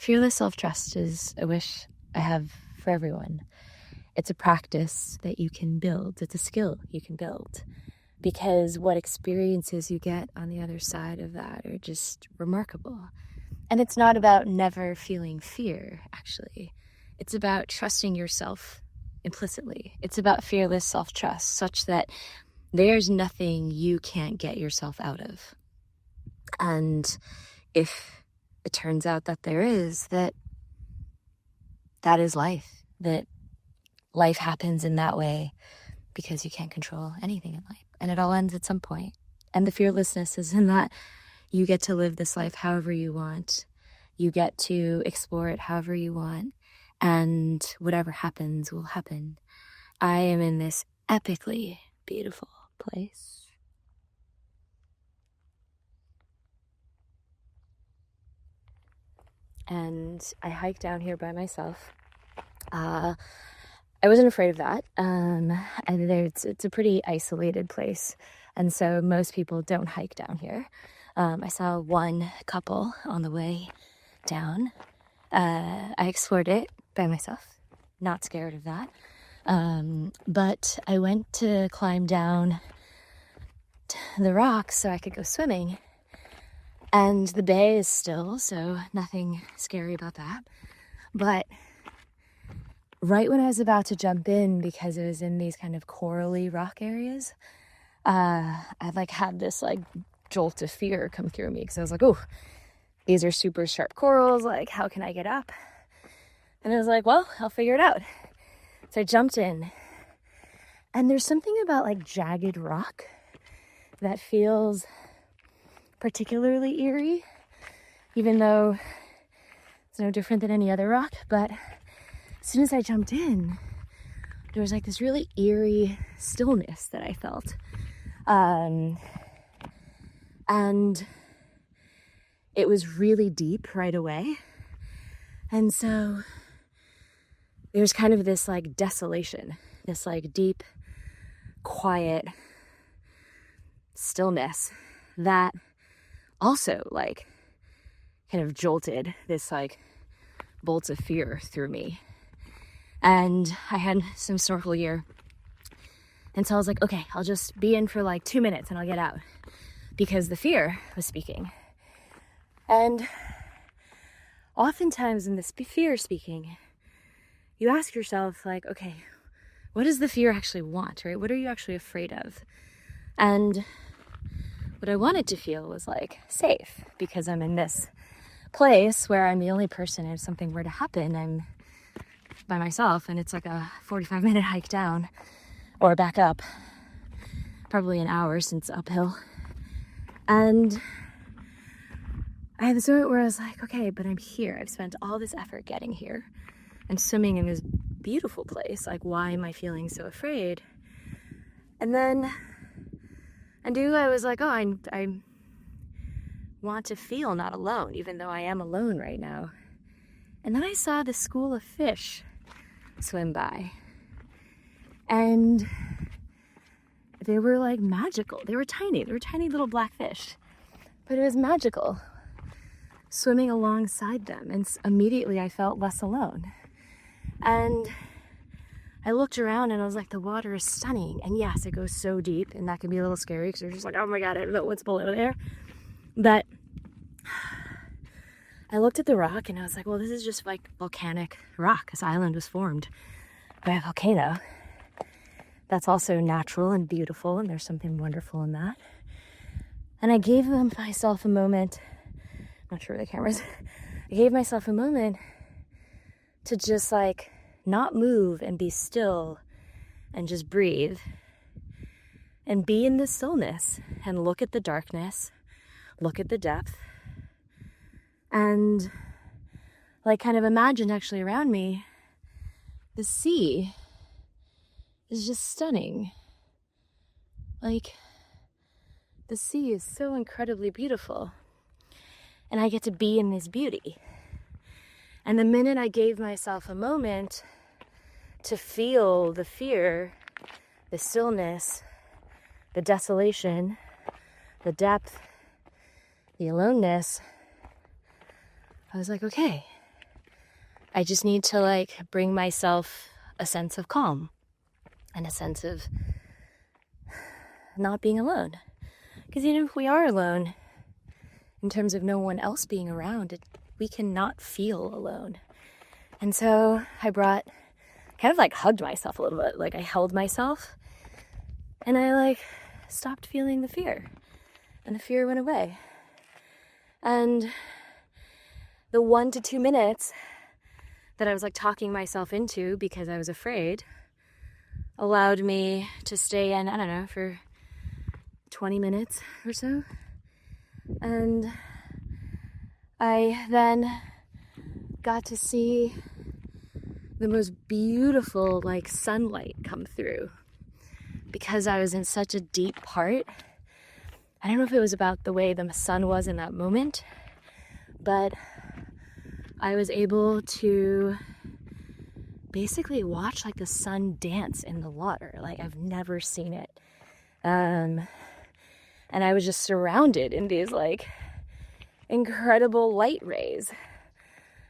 Fearless self-trust is a wish I have for everyone. It's a practice that you can build. It's a skill you can build. Because what experiences you get on the other side of that are just remarkable. And it's not about never feeling fear, actually. It's about trusting yourself implicitly. It's about fearless self-trust, such that there's nothing you can't get yourself out of. And if it turns out that there is, that is life. That life happens in that way because you can't control anything in life. And it all ends at some point. And the fearlessness is in that you get to live this life however you want. You get to explore it however you want. And whatever happens will happen. I am in this epically beautiful place. And I hiked down here by myself. I wasn't afraid of that. And it's a pretty isolated place. And so most people don't hike down here. I saw one couple on the way down. I explored it by myself, not scared of that. But I went to climb down the rocks so I could go swimming. And the bay is still, so nothing scary about that. But right when I was about to jump in, because it was in these kind of corally rock areas, I had this jolt of fear come through me, because I was like, oh, these are super sharp corals, how can I get up? And I was like, well, I'll figure it out. So I jumped in, and there's something about jagged rock that feels particularly eerie, even though it's no different than any other rock. But as soon as I jumped in, there was this really eerie stillness that I felt. And it was really deep right away. And so there's kind of this desolation, this deep, quiet stillness that also kind of jolted this bolts of fear through me. And I had some snorkel gear. And so I was like, okay, I'll just be in for 2 minutes and I'll get out, because the fear was speaking. And oftentimes in this fear speaking, you ask yourself okay, what does the fear actually want, right? What are you actually afraid of? And what I wanted to feel was safe, because I'm in this place where I'm the only person. If something were to happen, I'm by myself, and it's a 45-minute hike down or back up, probably an hour since uphill. And I had this moment where I was like, okay, but I'm here. I've spent all this effort getting here. I'm swimming in this beautiful place. Why am I feeling so afraid? And then I was like, oh, I want to feel not alone, even though I am alone right now. And then I saw this school of fish swim by. And they were magical. They were tiny. They were tiny little black fish. But it was magical swimming alongside them. And immediately I felt less alone. And I looked around and I was like, the water is stunning. And yes, it goes so deep, and that can be a little scary because you're just oh my God, I don't know what's below there. But I looked at the rock and I was like, well, this is just volcanic rock. This island was formed by a volcano. That's also natural and beautiful, and there's something wonderful in that. And I gave myself a moment, not sure where the camera is, I gave myself a moment to just not move and be still and just breathe and be in the stillness and look at the darkness, look at the depth, and kind of imagine actually around me, the sea is just stunning. The sea is so incredibly beautiful, and I get to be in this beauty. And the minute I gave myself a moment to feel the fear, the stillness, the desolation, the depth, the aloneness, I was like, okay, I just need to like bring myself a sense of calm and a sense of not being alone. Because even if we are alone, in terms of no one else being around, we cannot feel alone. And so I kind of like hugged myself a little bit. Like I held myself and I like stopped feeling the fear. And the fear went away. And the 1 to 2 minutes that I was like talking myself into because I was afraid allowed me to stay in, I don't know, for 20 minutes or so. And I then got to see the most beautiful like sunlight come through because I was in such a deep part. I don't know if it was about the way the sun was in that moment, but I was able to basically watch like the sun dance in the water. Like I've never seen it. And I was just surrounded in these like incredible light rays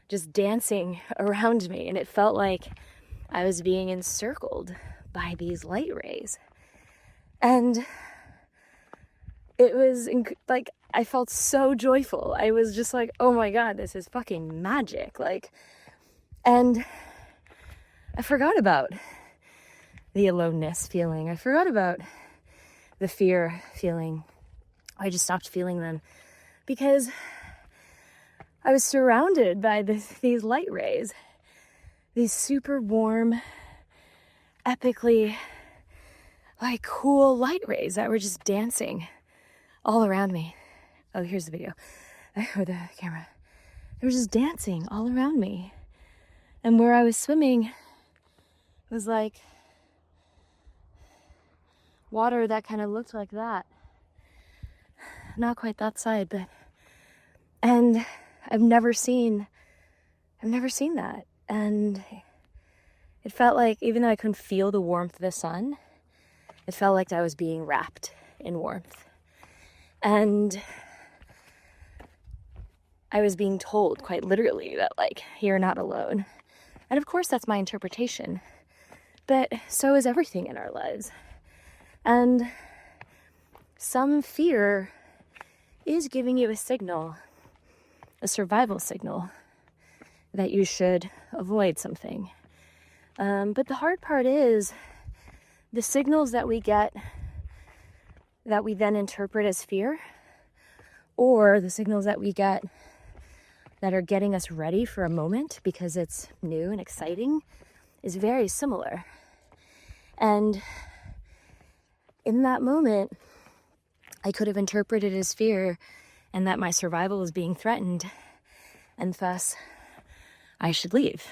just dancing around me. And it felt like I was being encircled by these light rays. And it was like, I felt so joyful. I was just like, oh my God, this is fucking magic. Like, and I forgot about the aloneness feeling. I forgot about the fear feeling. I just stopped feeling them because I was surrounded by these light rays, these super warm, epically like cool light rays that were just dancing all around me. Oh, here's the video, or the camera. They were just dancing all around me. And where I was swimming was like water that kind of looked like that. Not quite that side, but, and I've never seen that. And it felt like, even though I couldn't feel the warmth of the sun, it felt like I was being wrapped in warmth. And I was being told quite literally that like, you're not alone. And of course that's my interpretation, but so is everything in our lives. And some fear is giving you a signal, a survival signal, that you should avoid something. But the hard part is the signals that we get that we then interpret as fear, or the signals that we get that are getting us ready for a moment because it's new and exciting, is very similar. And in that moment, I could have interpreted it as fear and that my survival was being threatened, and thus I should leave.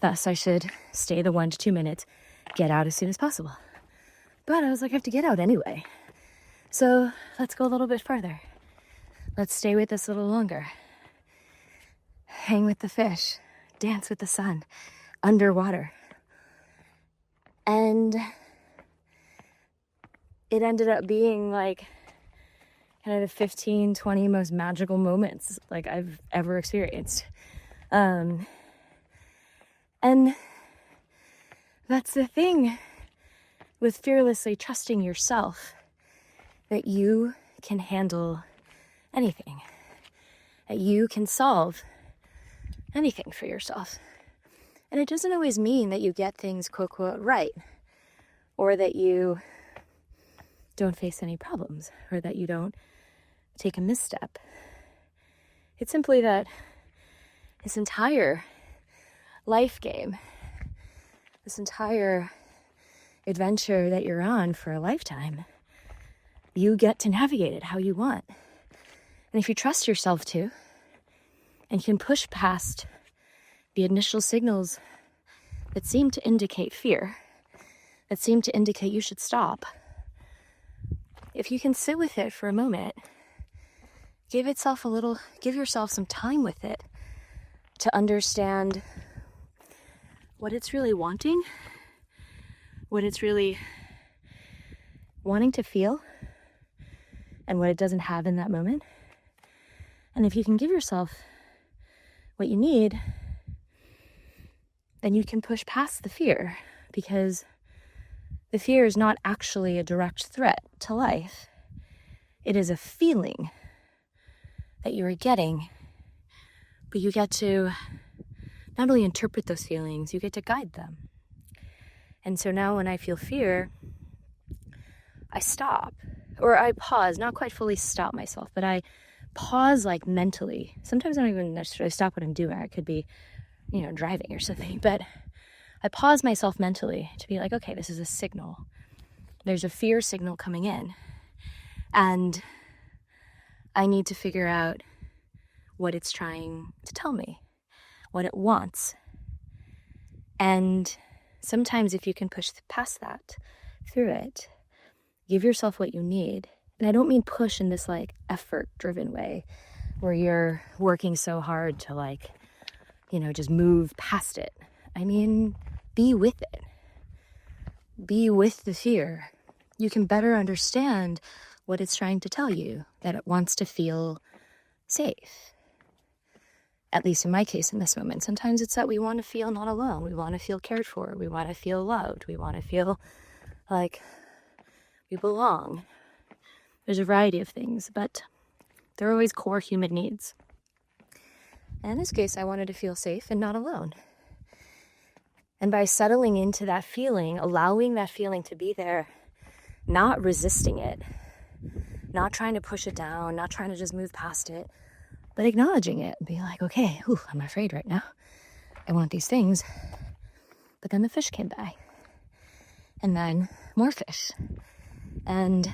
Thus I should stay the 1 to 2 minutes, get out as soon as possible. But I was like, I have to get out anyway. So let's go a little bit further. Let's stay with this a little longer. Hang with the fish, dance with the sun, underwater. And it ended up being like kind of the 15, 20 most magical moments like I've ever experienced. And that's the thing with fearlessly trusting yourself, that you can handle anything, that you can solve anything for yourself. And it doesn't always mean that you get things quote, quote, right, or that you don't face any problems, or that you don't take a misstep. It's simply that this entire life game, this entire adventure that you're on for a lifetime, you get to navigate it how you want. And if you trust yourself to, and can push past the initial signals that seem to indicate fear, that seem to indicate you should stop, if you can sit with it for a moment, give yourself some time with it to understand what it's really wanting, what it's really wanting to feel, and what it doesn't have in that moment. And if you can give yourself what you need, then you can push past the fear, because the fear is not actually a direct threat to life. It is a feeling that you are getting, but you get to not only interpret those feelings, you get to guide them. And so now when I feel fear, I stop, or I pause, not quite fully stop myself, but I pause like mentally. Sometimes I don't even necessarily stop what I'm doing. I could be, driving or something, but I pause myself mentally to be like, okay, this is a signal. There's a fear signal coming in, and I need to figure out what it's trying to tell me, what it wants. And sometimes if you can push past that, through it, give yourself what you need. And I don't mean push in this like effort-driven way where you're working so hard to just move past it. I mean, be with it. Be with the fear. You can better understand what it's trying to tell you, that it wants to feel safe. At least in my case, in this moment. Sometimes it's that we want to feel not alone. We want to feel cared for. We want to feel loved. We want to feel like we belong. There's a variety of things, but they're always core human needs. And in this case, I wanted to feel safe and not alone. And by settling into that feeling, allowing that feeling to be there, not resisting it, not trying to push it down, not trying to just move past it, but acknowledging it and being like, okay, I'm afraid right now. I want these things. But then the fish came by. And then more fish. And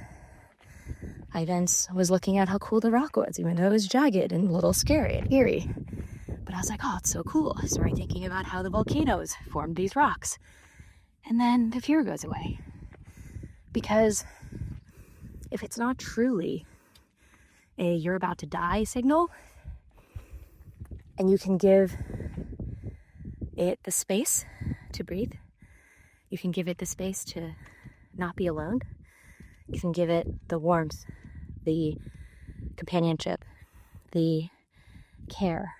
I then was looking at how cool the rock was, even though it was jagged and a little scary and eerie. But I was like, oh, it's so cool. I started thinking about how the volcanoes formed these rocks. And then the fear goes away. Because if it's not truly a you're about to die signal, and you can give it the space to breathe, you can give it the space to not be alone, you can give it the warmth, the companionship, the care,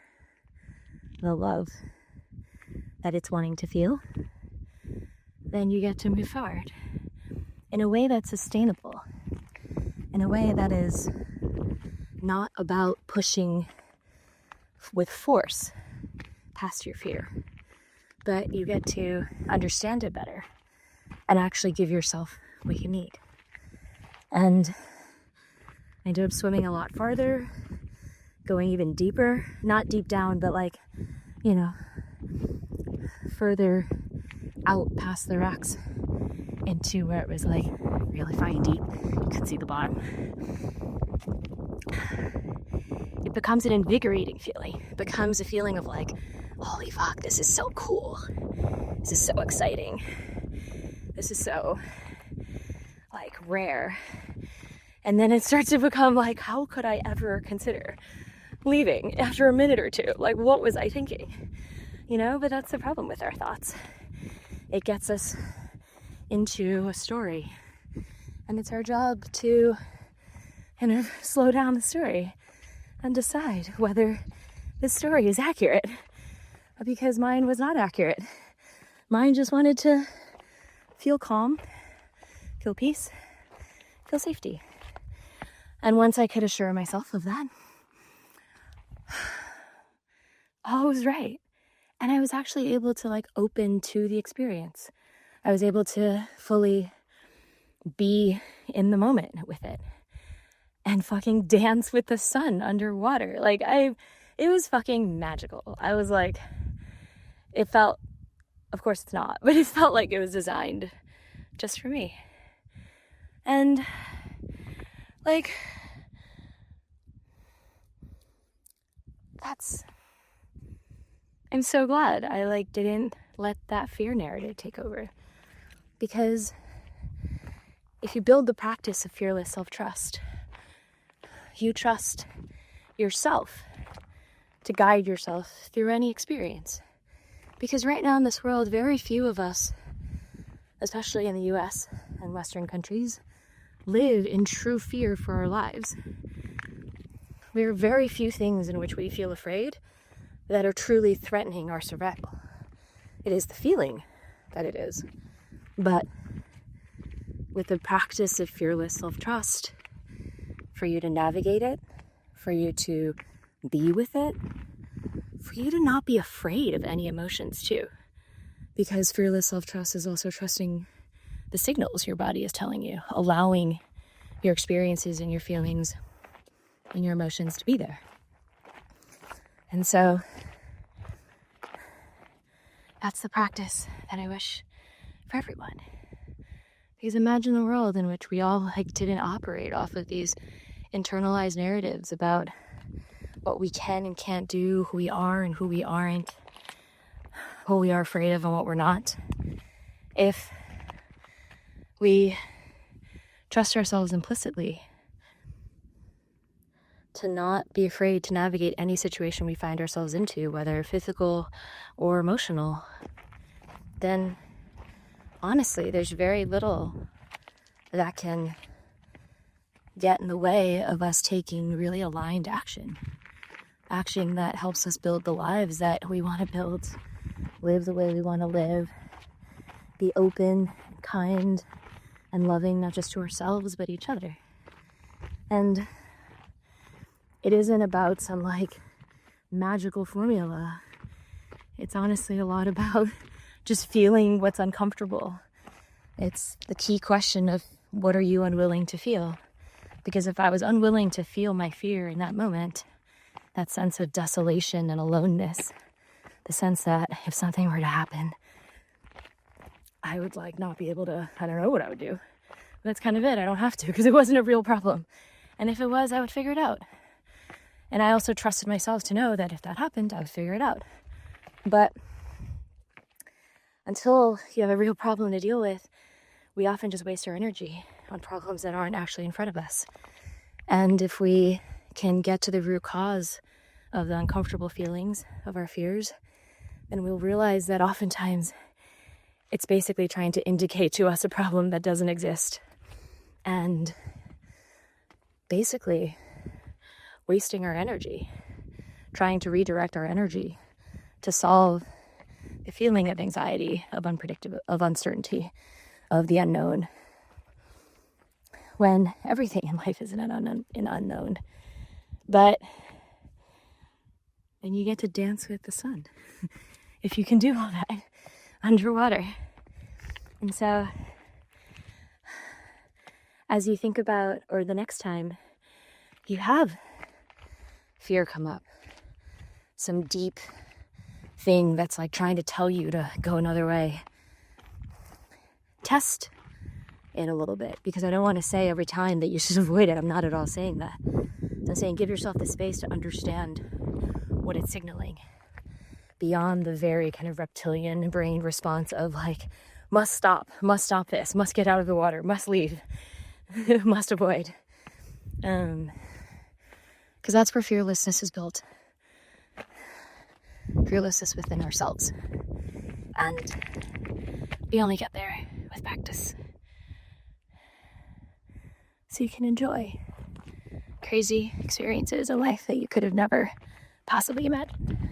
the love that it's wanting to feel, then you get to move forward in a way that's sustainable, in a way that is not about pushing with force past your fear, but you get to understand it better and actually give yourself what you need. And I ended up swimming a lot farther, going even deeper, not deep down, but further out past the rocks into where it was really fine deep. You could see the bottom. It becomes an invigorating feeling. It becomes a feeling of holy fuck, this is so cool. This is so exciting. This is so rare. And then it starts to become how could I ever consider leaving after a minute or two? What was I thinking? But that's the problem with our thoughts. It gets us into a story. And it's our job to kind of slow down the story and decide whether this story is accurate. Because mine was not accurate. Mine just wanted to feel calm, feel peace, feel safety. And once I could assure myself of that, all was right. And I was actually able to open to the experience. I was able to fully be in the moment with it and fucking dance with the sun underwater. It was fucking magical. I was it felt, of course it's not, but it felt like it was designed just for me. And I'm so glad I didn't let that fear narrative take over. Because if you build the practice of fearless self-trust, you trust yourself to guide yourself through any experience. Because right now in this world, very few of us, especially in the US and Western countries, live in true fear for our lives. There are very few things in which we feel afraid that are truly threatening our survival. It is the feeling that it is. But with the practice of fearless self-trust, for you to navigate it, for you to be with it, for you to not be afraid of any emotions too. Because fearless self-trust is also trusting the signals your body is telling you, allowing your experiences and your feelings and your emotions to be there. And so that's the practice that I wish for everyone. Because imagine the world in which we all didn't operate off of these internalized narratives about what we can and can't do, who we are and who we aren't, what we are afraid of and what we're not. If we trust ourselves implicitly to not be afraid to navigate any situation we find ourselves into, whether physical or emotional, then honestly, there's very little that can get in the way of us taking really aligned action. Action that helps us build the lives that we want to build, live the way we want to live, be open, kind, and loving, not just to ourselves, but each other. And it isn't about some magical formula. It's honestly a lot about just feeling what's uncomfortable. It's the key question of what are you unwilling to feel? Because if I was unwilling to feel my fear in that moment, that sense of desolation and aloneness, the sense that if something were to happen, I would not be able to, I don't know what I would do. But that's kind of it. I don't have to, because it wasn't a real problem. And if it was, I would figure it out. And I also trusted myself to know that if that happened, I would figure it out. But until you have a real problem to deal with, we often just waste our energy on problems that aren't actually in front of us. And if we can get to the root cause of the uncomfortable feelings of our fears, then we'll realize that oftentimes it's basically trying to indicate to us a problem that doesn't exist. And basically wasting our energy, trying to redirect our energy to solve the feeling of anxiety, of uncertainty, of the unknown, when everything in life is an unknown. But then you get to dance with the sun, if you can do all that underwater. And so as you think about, or the next time you have fear come up, some deep thing that's trying to tell you to go another way, test it a little bit, because I don't want to say every time that you should avoid it. I'm not at all saying that. I'm saying give yourself the space to understand what it's signaling beyond the very kind of reptilian brain response of must stop this, must get out of the water, must leave, must avoid. Because that's where fearlessness is built. Fearlessness within ourselves. And we only get there with practice. So you can enjoy crazy experiences in life that you could have never possibly imagined.